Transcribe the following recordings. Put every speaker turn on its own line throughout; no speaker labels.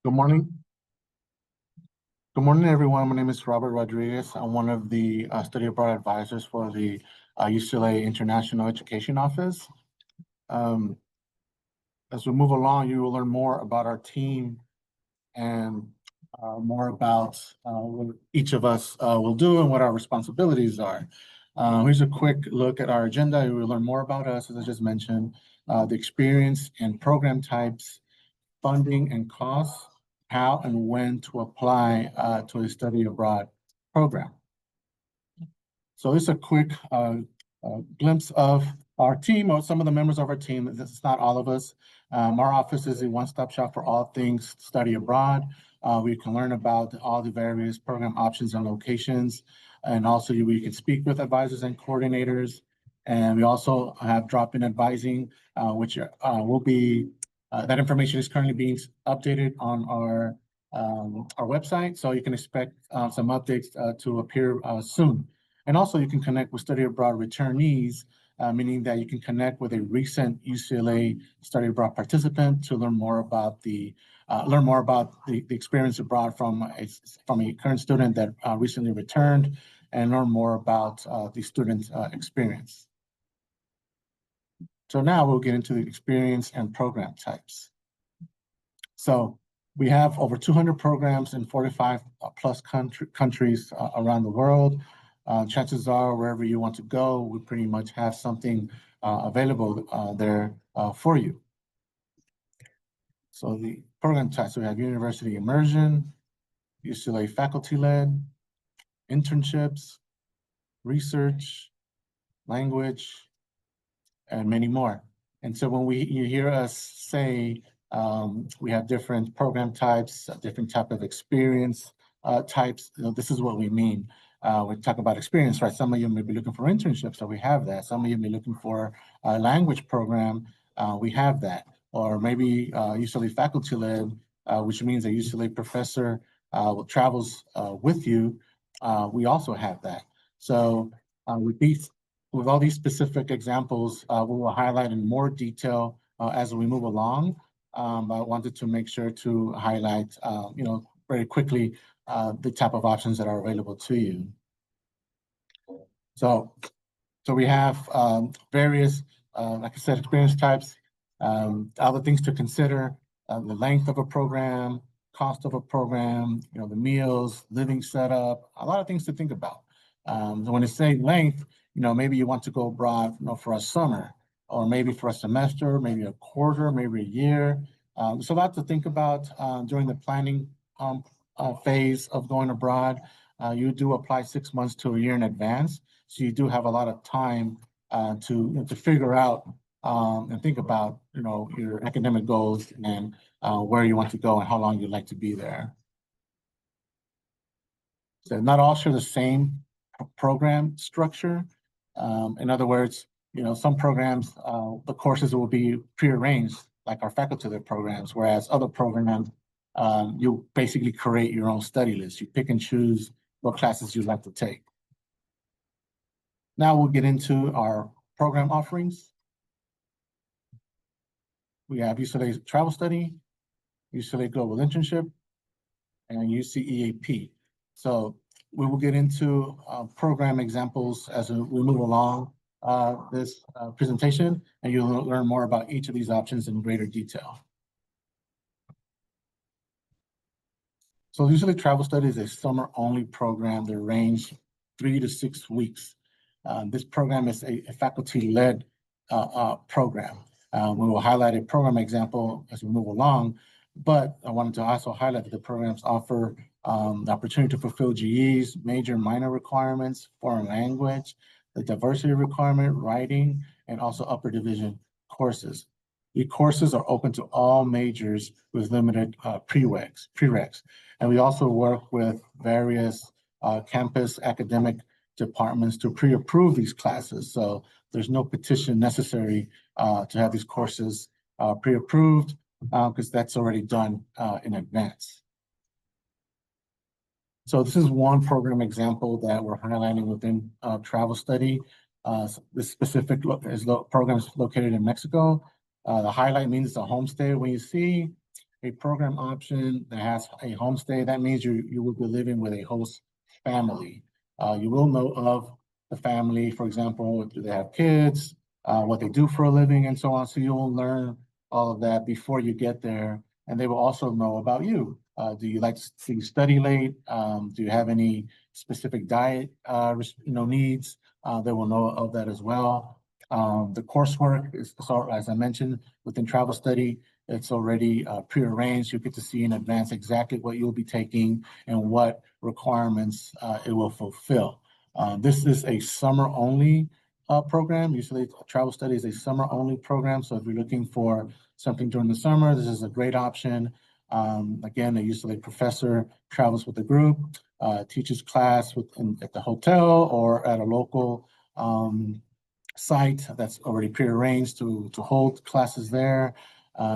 Good morning. Good morning, everyone. My name is Robert Rodriguez. I'm one of the study abroad advisors for the UCLA International Education Office. As we move along, you will learn more about our team and more about what each of us will do and what our responsibilities are. Here's a quick look at our agenda. You will learn more about us, as I just mentioned, the experience and program types, funding and costs, how and when to apply to a study abroad program. So this is a quick glimpse of our team, or some of the members of our team. This is not all of us. Our office is a one-stop shop for all things study abroad. We can learn about all the various program options and locations. And also we can speak with advisors and coordinators. And we also have drop-in advising, which will be, that information is currently being updated on our website. So you can expect some updates to appear soon. And also you can connect with study abroad returnees, meaning that you can connect with a recent UCLA study abroad participant to learn more about the experience abroad from a current student that recently returned, and learn more about the student's experience. So now we'll get into the experience and program types. So we have over 200 programs in 45 plus countries around the world. Chances are, wherever you want to go, we pretty much have something available there for you. So the program types, we have university immersion, UCLA faculty-led, internships, research, language, and many more. And so when you hear us say we have different program types, different type of experience types, this is what we mean. We talk about experience, right? Some of you may be looking for internships, so we have that. Some of you may be looking for a language program, we have that. Or maybe UCLA faculty-led, which means a UCLA professor travels with you, we also have that. So with all these specific examples, we will highlight in more detail as we move along. But I wanted to make sure to highlight, very quickly, the type of options that are available to you. So we have various, like I said, experience types, other things to consider, the length of a program, cost of a program, the meals, living setup, a lot of things to think about. When I say length, maybe you want to go abroad, for a summer, or maybe for a semester, maybe a quarter, maybe a year. So a lot to think about during the planning phase of going abroad. You do apply 6 months to a year in advance, so you do have a lot of time to figure out and think about your academic goals and where you want to go and how long you'd like to be there. So not all share the same program structure. In other words, some programs, the courses will be prearranged, like our faculty-led programs, whereas other programs, you basically create your own study list. You pick and choose what classes you'd like to take. Now we'll get into our program offerings. We have UCLA Travel Study, UCLA Global Internship, and UCEAP. So we will get into program examples as we move along this presentation, and you'll learn more about each of these options in greater detail. So UCLA Travel Study is a summer-only program that range 3 to 6 weeks. This program is a faculty-led program. We will highlight a program example as we move along, but I wanted to also highlight that the programs offer the opportunity to fulfill GEs, major and minor requirements, foreign language, the diversity requirement, writing, and also upper division courses. The courses are open to all majors with limited prereqs. And we also work with various campus academic departments to pre-approve these classes. So there's no petition necessary to have these courses pre-approved because that's already done in advance. So this is one program example that we're highlighting within Travel Study. This specific program is located in Mexico. The highlight means it's a homestay when you see. a program option that has a homestay, that means you will be living with a host family. You will know of the family, for example, do they have kids, what they do for a living, and so on. So you will learn all of that before you get there, and they will also know about you. Do you do you study late? Do you have any specific diet, needs? They will know of that as well. The coursework is, so as I mentioned, within travel study, it's already prearranged. You get to see in advance exactly what you'll be taking and what requirements it will fulfill. This is a summer only program. Usually travel study is a summer only program. So if you're looking for something during the summer, this is a great option. Again, a usually professor travels with the group, teaches class at the hotel or at a local site that's already prearranged to hold classes there.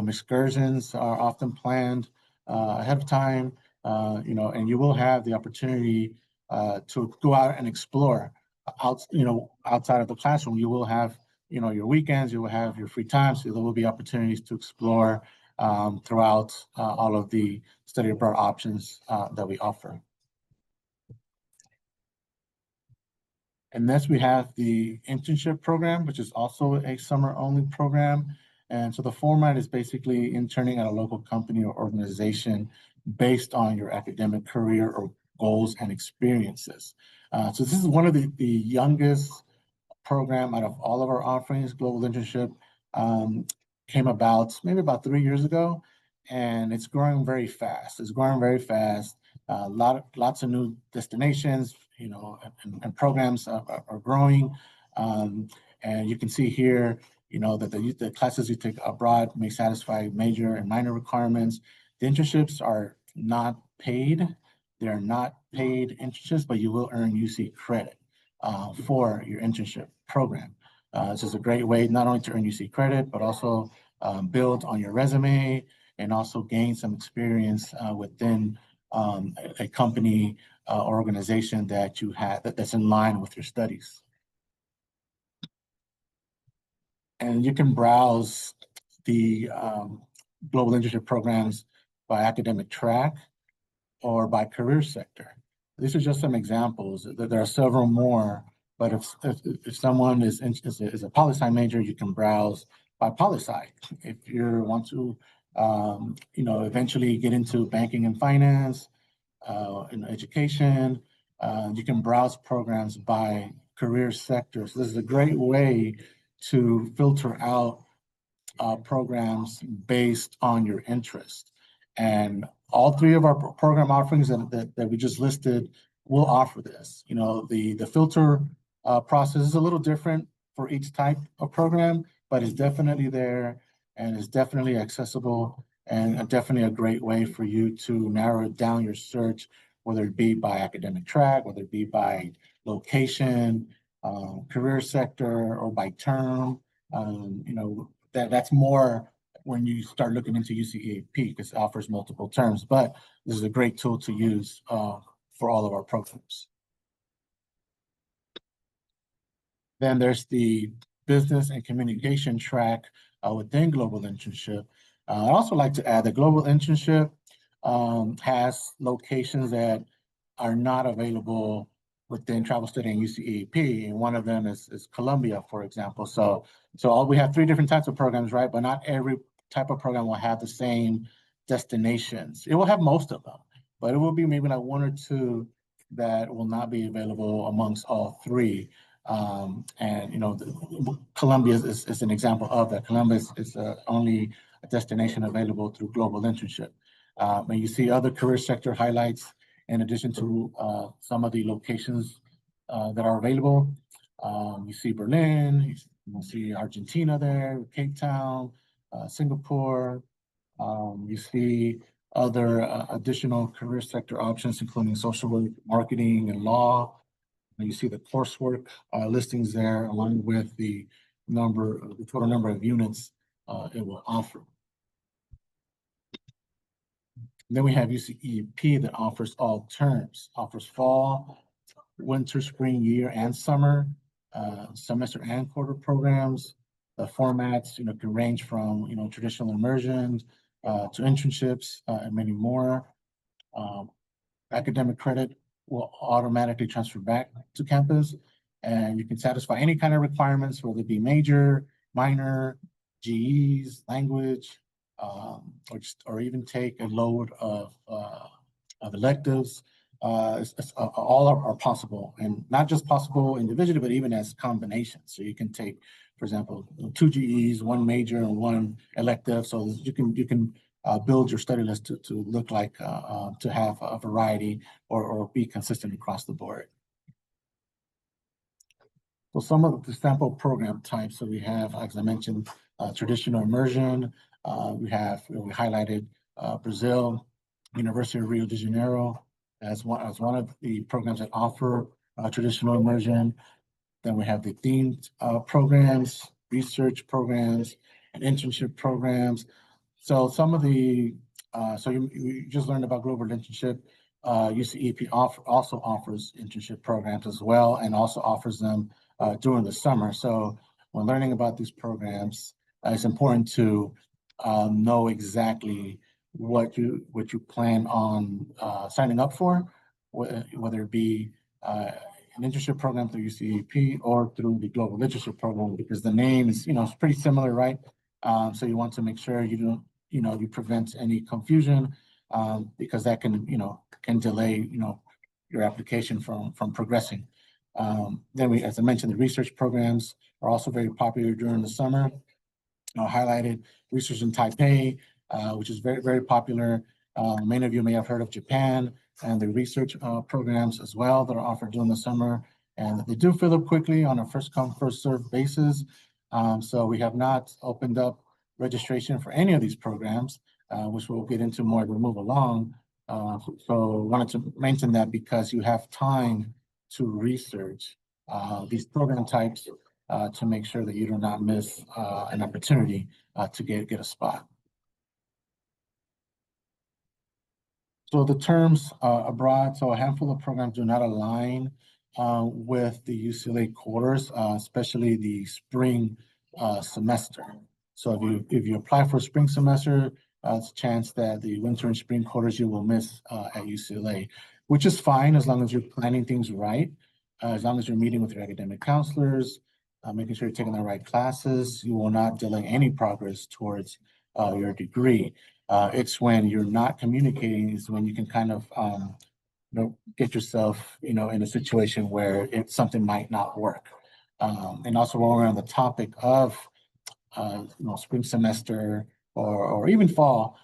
Excursions are often planned ahead of time, and you will have the opportunity to go out and explore outside of the classroom. You will have, your weekends, you will have your free time, so there will be opportunities to explore throughout all of the study abroad options that we offer. And next, we have the internship program, which is also a summer-only program. And so the format is basically interning at a local company or organization based on your academic career or goals and experiences. So this is one of the youngest program out of all of our offerings. Global Internship came about maybe about 3 years ago, and it's growing very fast. It's growing very fast. Lots of new destinations, and programs are growing. And you can see here, that the classes you take abroad may satisfy major and minor requirements. The internships are not paid. They are not paid internships, but you will earn UC credit for your internship program. This is a great way not only to earn UC credit, but also build on your resume and also gain some experience within a company organization that you have that's in line with your studies. And you can browse the global internship programs by academic track or by career sector. These are just some examples. There are several more, but if someone is a poli-sci major, you can browse by poli-sci. If you want to, eventually get into banking and finance, education, you can browse programs by career sectors. This is a great way to filter out programs based on your interest. And all three of our program offerings that we just listed will offer this. The filter process is a little different for each type of program, but it's definitely there and it's definitely accessible and definitely a great way for you to narrow down your search, whether it be by academic track, whether it be by location, career sector, or by term. That's more when you start looking into UCEAP because it offers multiple terms, but this is a great tool to use for all of our programs. Then there's the business and communication track within Global Internship. I'd also like to add that Global Internship has locations that are not available within travel study and UCEAP, and one of them is Colombia, for example. So we have three different types of programs, right? But not every type of program will have the same destinations. It will have most of them, but it will be maybe like one or two that will not be available amongst all three. Colombia is an example of that. Colombia is only a destination available through Global Internship. And you see other career sector highlights in addition to some of the locations that are available. You see Berlin, you see Argentina there, Cape Town, Singapore. You see other additional career sector options, including social work, marketing, and law. And you see the coursework listings there, along with the total number of units it will offer. Then we have UCEAP that offers all terms, offers fall, winter, spring, year, and summer, semester and quarter programs. The formats, can range from, traditional immersion to internships, and many more. Academic credit will automatically transfer back to campus, and you can satisfy any kind of requirements, whether it be major, minor, GEs, language, or even take a load of electives. All are possible, and not just possible individually, but even as combinations. So you can take, for example, 2 GEs, 1 major, and 1 elective. So you can build your study list to look like to have a variety or be consistent across the board. So some of the sample program types. So we have, as I mentioned, traditional immersion. We highlighted Brazil, University of Rio de Janeiro as one of the programs that offer traditional immersion. Then we have the themed programs, research programs, and internship programs. So some of the, you just learned about global internship. UCEP also offers internship programs as well, and also offers them during the summer. So when learning about these programs, it's important to know exactly what you plan on signing up for, whether it be an internship program through UCEP or through the Global Literature Program, because the name is, it's pretty similar, right? So you want to make sure you don't, you prevent any confusion, because that can delay, your application from progressing. Then as I mentioned, the research programs are also very popular during the summer. Highlighted Research in Taipei, which is very, very popular. Many of you may have heard of Japan and the research programs as well that are offered during the summer. And they do fill up quickly on a first come, first served basis. So we have not opened up registration for any of these programs, which we'll get into more as we move along. So wanted to mention that because you have time to research these program types to make sure that you do not miss an opportunity to get a spot. So the terms abroad, so a handful of programs do not align with the UCLA quarters, especially the spring semester. So if you apply for a spring semester, it's a chance that the winter and spring quarters you will miss at UCLA, which is fine as long as you're planning things right, as long as you're meeting with your academic counselors, making sure you're taking the right classes. You will not delay any progress towards your degree. It's when you're not communicating is when you can kind of get yourself in a situation where something might not work. And also while we're on the topic of spring semester or even fall,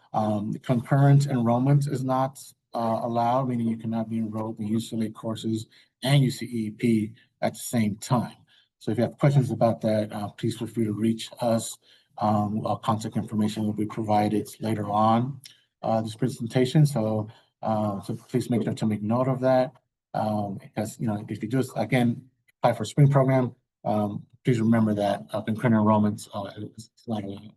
concurrent enrollment is not allowed, meaning you cannot be enrolled in UCLA courses and UCEP at the same time. So if you have questions about that, please feel free to reach us. Our contact information will be provided later on this presentation. So please make sure to make note of that, because if you just again apply for a spring program, please remember that concurrent enrollments is not allowed.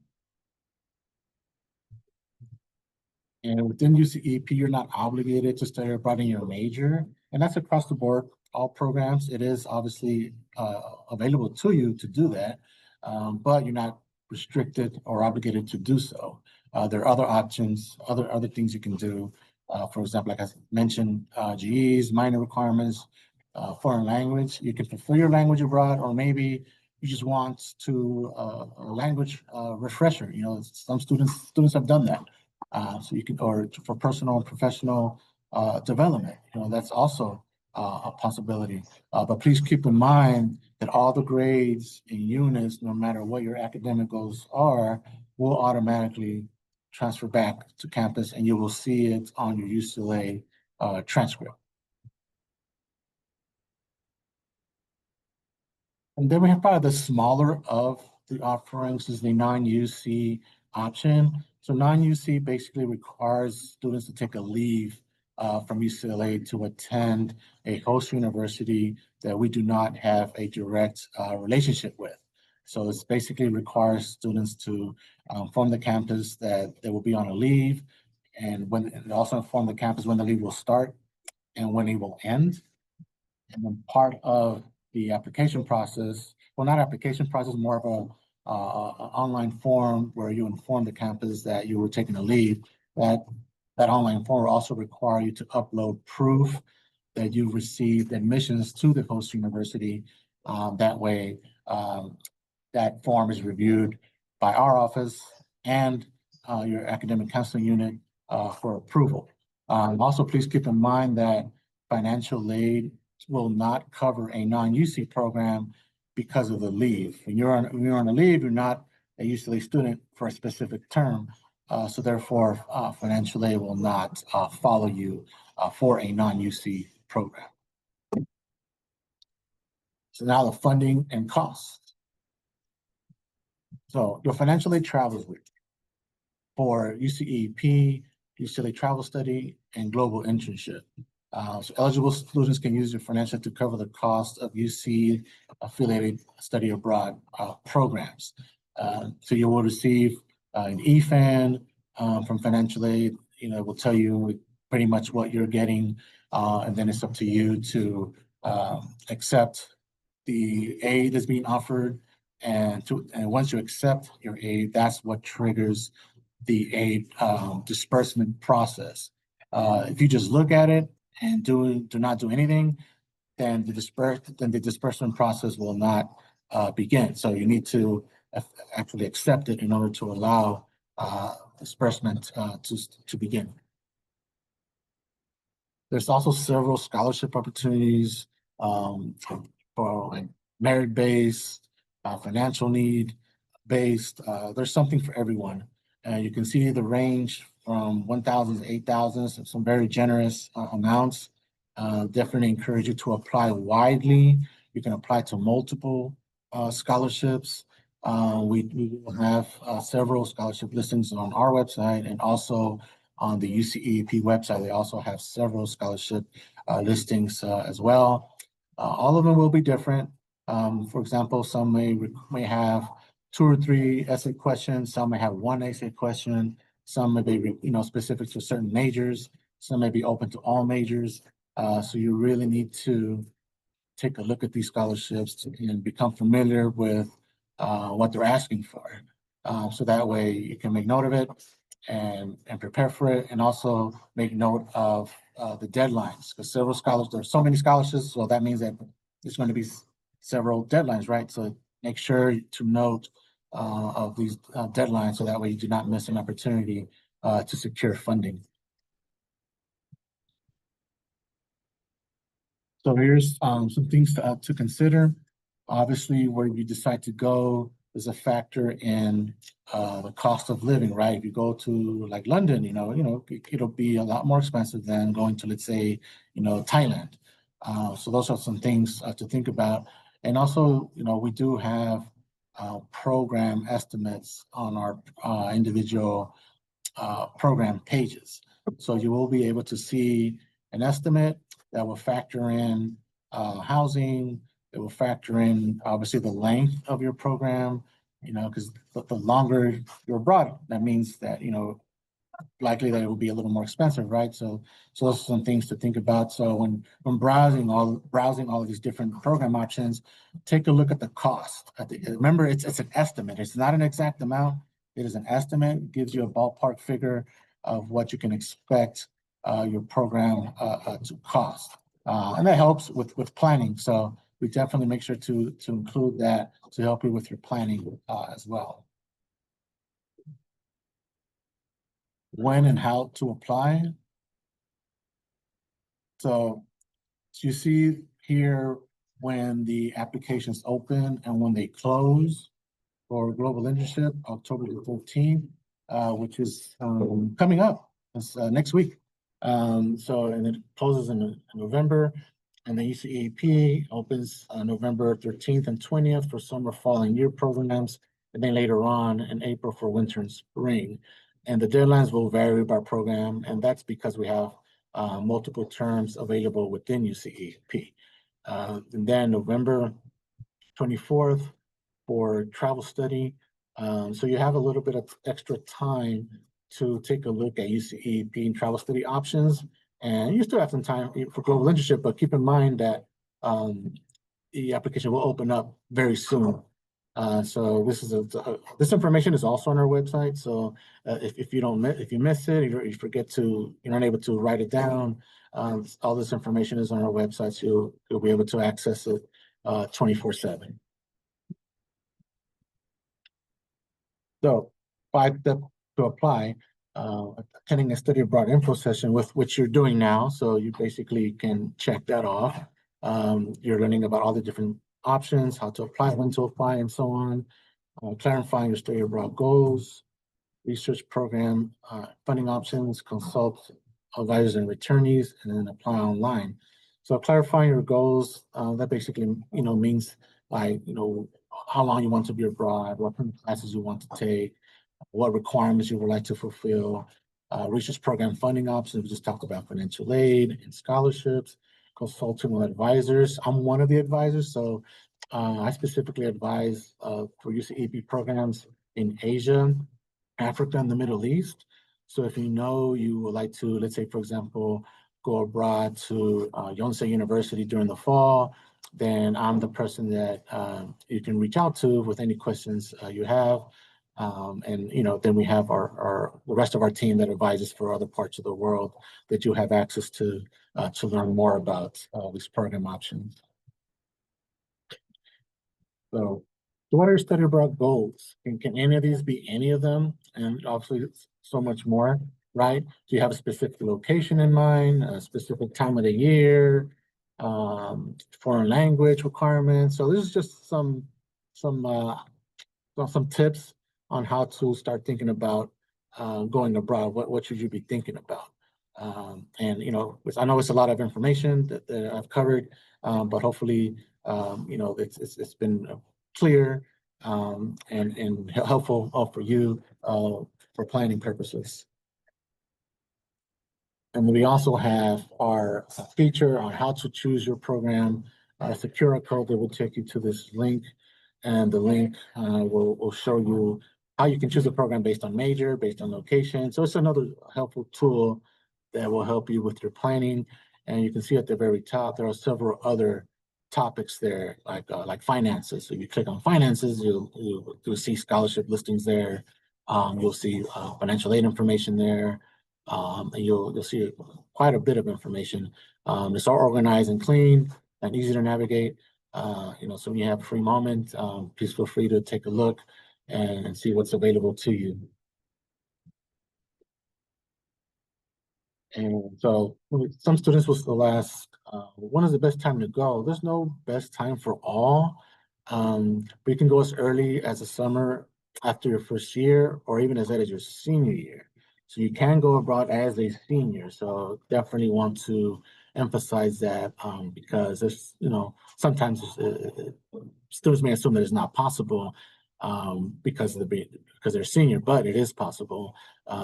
And within UCEP, you're not obligated to study abroad in your major, and that's across the board. All programs, it is obviously available to you to do that, but you're not restricted or obligated to do so. There are other options, other things you can do. For example, like I mentioned, GEs, minor requirements, foreign language. You can fulfill your language abroad, or maybe you just want to a language refresher. Some students have done that. So you can, or for personal and professional development, that's also a possibility. But please keep in mind that all the grades and units, no matter what your academic goals are, will automatically transfer back to campus, and you will see it on your UCLA transcript. And then we have probably the smaller of the offerings is the non-UC option. So non-UC basically requires students to take a leave from UCLA to attend a host university that we do not have a direct relationship with. So it's basically requires students to inform the campus that they will be on a leave, and also inform the campus when the leave will start and when it will end. And then part of the application process, well, not application process, more of online form where you inform the campus that you were taking a leave, that online form will also require you to upload proof that you received admissions to the host university. That way, that form is reviewed by our office and your academic counseling unit for approval. Also, please keep in mind that financial aid will not cover a non-UC program because of the leave. When you're on a leave, you're not a UCLA student for a specific term. So therefore, financial aid will not follow you for a non-UC program. So now the funding and costs. So your financial aid travels with for UCEP, UCLA Travel Study, and Global Internship. So eligible students can use your financial aid to cover the cost of UC affiliated study abroad programs. So you will receive an EFAN from financial aid. It will tell you pretty much what you're getting, and then it's up to you to accept the aid that's being offered, and once you accept your aid, that's what triggers the aid disbursement process. If you just look at it and do not do anything, then the disbursement process will not begin. So you need to actually accept it in order to allow disbursement to begin. There's also several scholarship opportunities for like merit-based, financial need-based. There's something for everyone. You can see the range from 1,000 to 8,000, some very generous amounts. Definitely encourage you to apply widely. You can apply to multiple scholarships. We will have several scholarship listings on our website and also on the UCEP website. They also have several scholarship listings as well. All of them will be different. For example, some may have 2 or 3 essay questions. Some may have 1 essay question. Some may be specific to certain majors. Some may be open to all majors. So you really need to take a look at these scholarships and become familiar with what they're asking for. So that way you can make note of it and prepare for it, and also make note of the deadlines, because there's so many scholarships, so that means that there's going to be several deadlines, right? So make sure to note of these deadlines, so that way you do not miss an opportunity to secure funding. So here's some things to consider. Obviously, where you decide to go is a factor in the cost of living, right? If you go to like London, it'll be a lot more expensive than going to, let's say, Thailand. So those are some things to think about. And also, we do have program estimates on our individual program pages. So you will be able to see an estimate that will factor in housing. It will factor in obviously the length of your program, because the longer you're abroad, that means that, likely that it will be a little more expensive, right? So those are some things to think about. So when browsing all of these different program options, take a look at the cost. Remember, it's an estimate. It's not an exact amount. It is an estimate. It gives you a ballpark figure of what you can expect your program to cost, and that helps with planning. So we definitely make sure to include that to help you with your planning as well. When and how to apply. So you see here when the applications open and when they close for Global Internship, October the 13th, which is coming up. It's next week. And it closes in November, and the UCEP opens November 13th and 20th for summer, fall, and year programs, and then later on in April for winter and spring. And the deadlines will vary by program, and that's because we have multiple terms available within UCEP. And then November 24th for travel study. So you have a little bit of extra time to take a look at UCEP and travel study options. And you still have some time for global internship, but keep in mind that the application will open up very soon. So this information is also on our website. So if you don't if you miss it, or you forget to, you're not able to write it down, all this information is on our website. So you'll be able to access it 24/7. So to apply, attending a study abroad info session with which you're doing now. So you basically can check that off. You're learning about all the different options, how to apply, when to apply, and so on. Clarifying your study abroad goals, research program, funding options, consult advisors and returnees, and then apply online. So clarifying your goals, that basically, means like, how long you want to be abroad, what kind of classes you want to take, what requirements you would like to fulfill, research program funding options. We just talked about financial aid and scholarships, consulting with advisors. I'm one of the advisors, so I specifically advise for UCEP programs in Asia, Africa, and the Middle East. So if you would like to, let's say, for example, go abroad to Yonsei University during the fall, then I'm the person that you can reach out to with any questions you have. And then we have the rest of our team that advises for other parts of the world that you have access to learn more about these program options. So what are your study abroad goals? Can any of these be any of them? And obviously so much more, right? Do you have a specific location in mind, a specific time of the year, foreign language requirements? So this is just some tips on how to start thinking about going abroad. What should you be thinking about? And I know it's a lot of information that I've covered, but hopefully, it's been clear and helpful for you for planning purposes. And we also have our feature on how to choose your program. It's a QR code that will take you to this link, and the link will show you how you can choose a program based on major, based on location. So it's another helpful tool that will help you with your planning. And you can see at the very top, there are several other topics there, like finances. So if you click on finances, you'll see scholarship listings there. You'll see financial aid information there. And you'll see quite a bit of information. It's all organized and clean and easy to navigate. So when you have a free moment, please feel free to take a look and see what's available to you. And so some students will still ask, when is the best time to go? There's no best time for all. But you can go as early as the summer after your first year, or even as late as your senior year. So you can go abroad as a senior. So definitely want to emphasize that because there's, sometimes students may assume that it's not possible because they're senior, but it is possible.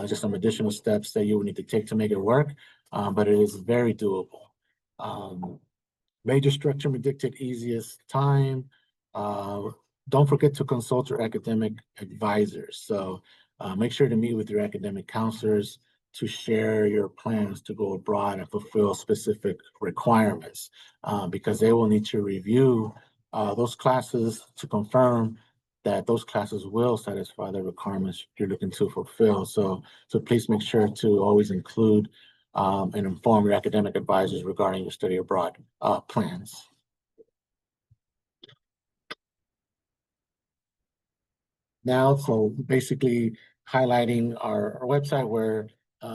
Just some additional steps that you would need to take to make it work, but it is very doable. Major structure may dictate easiest time. Don't forget to consult your academic advisors. So make sure to meet with your academic counselors to share your plans to go abroad and fulfill specific requirements because they will need to review those classes to confirm that those classes will satisfy the requirements you're looking to fulfill. So please make sure to always include and inform your academic advisors regarding your study abroad plans. Now, so basically highlighting our website where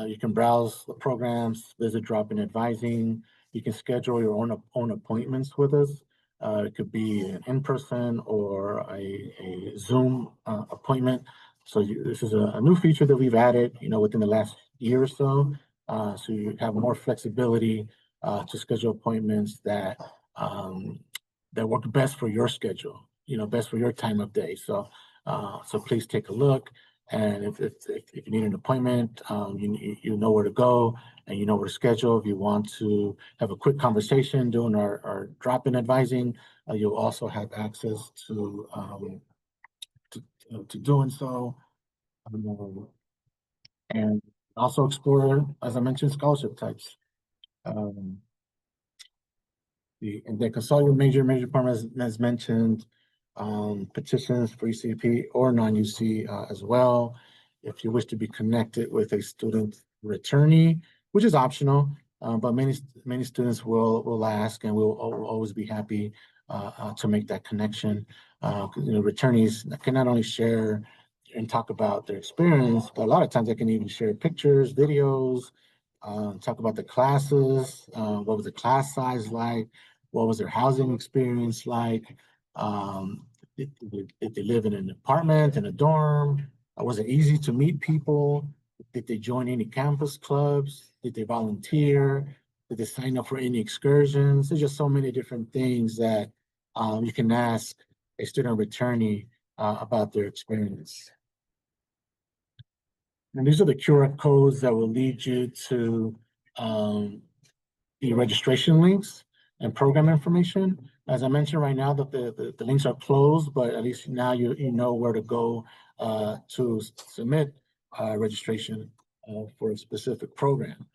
you can browse the programs, visit drop-in advising. You can schedule your own appointments with us. It could be an in-person or a Zoom appointment. So this is a new feature that we've added, within the last year or so. So you have more flexibility to schedule appointments that work best for your schedule, best for your time of day. So please take a look. And if you need an appointment, you know where to go and you know where to schedule. If you want to have a quick conversation during our drop-in advising, you'll also have access to doing so. And also explore, as I mentioned, scholarship types. And then consult your major department as mentioned. petitions for UCP or non-UC as well. If you wish to be connected with a student returnee, which is optional, but many students will ask, and we'll always be happy to make that connection. Returnees can not only share and talk about their experience, but a lot of times they can even share pictures, videos, talk about the classes, what was the class size like, what was their housing experience like, did they live in an apartment, in a dorm? Was it easy to meet people? Did they join any campus clubs? Did they volunteer? Did they sign up for any excursions? There's just so many different things that you can ask a student returnee about their experience. And these are the QR codes that will lead you to the registration links and program information. As I mentioned right now, that the links are closed, but at least now you know where to go to submit registration for a specific program.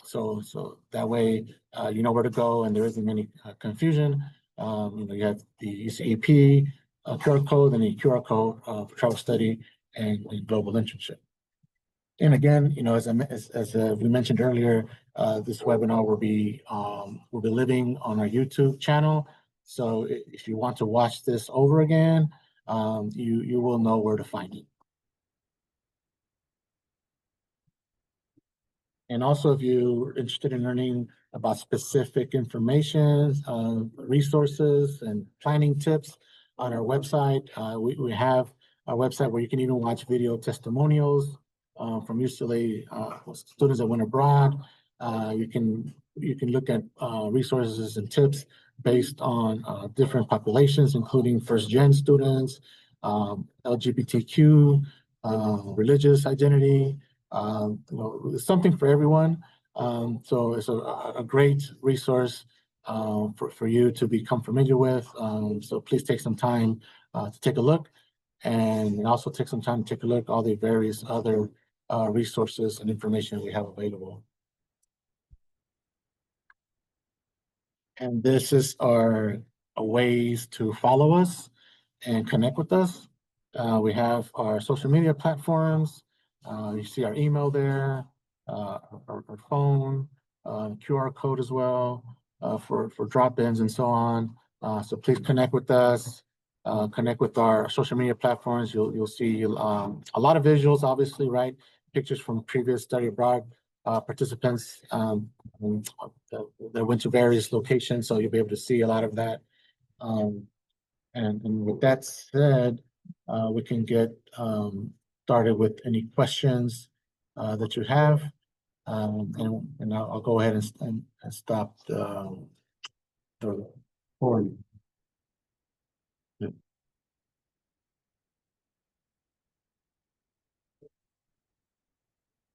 So that way you know where to go and there isn't any confusion. You have the UCEP QR code and the QR code for travel study and global internship. And again, as we mentioned earlier, this webinar will be living on our YouTube channel. So if you want to watch this over again, you will know where to find it. And also, if you're interested in learning about specific information, resources, and planning tips on our website, we have a website where you can even watch video testimonials from UCLA students that went abroad. You can look at resources and tips based on different populations, including first-gen students, LGBTQ, religious identity, something for everyone. So it's a great resource for you to become familiar with. So please take some time to take a look, and also take some time to take a look at all the various other resources and information we have available. And this is our ways to follow us and connect with us. We have our social media platforms. You see our email there, our phone, QR code as well for drop-ins and so on. So please connect with us. Connect with our social media platforms. You'll see a lot of visuals, obviously, right? Pictures from previous study abroad participants that went to various locations, so you'll be able to see a lot of that. And with that said, we can get started with any questions that you have. And I'll go ahead and stop the recording.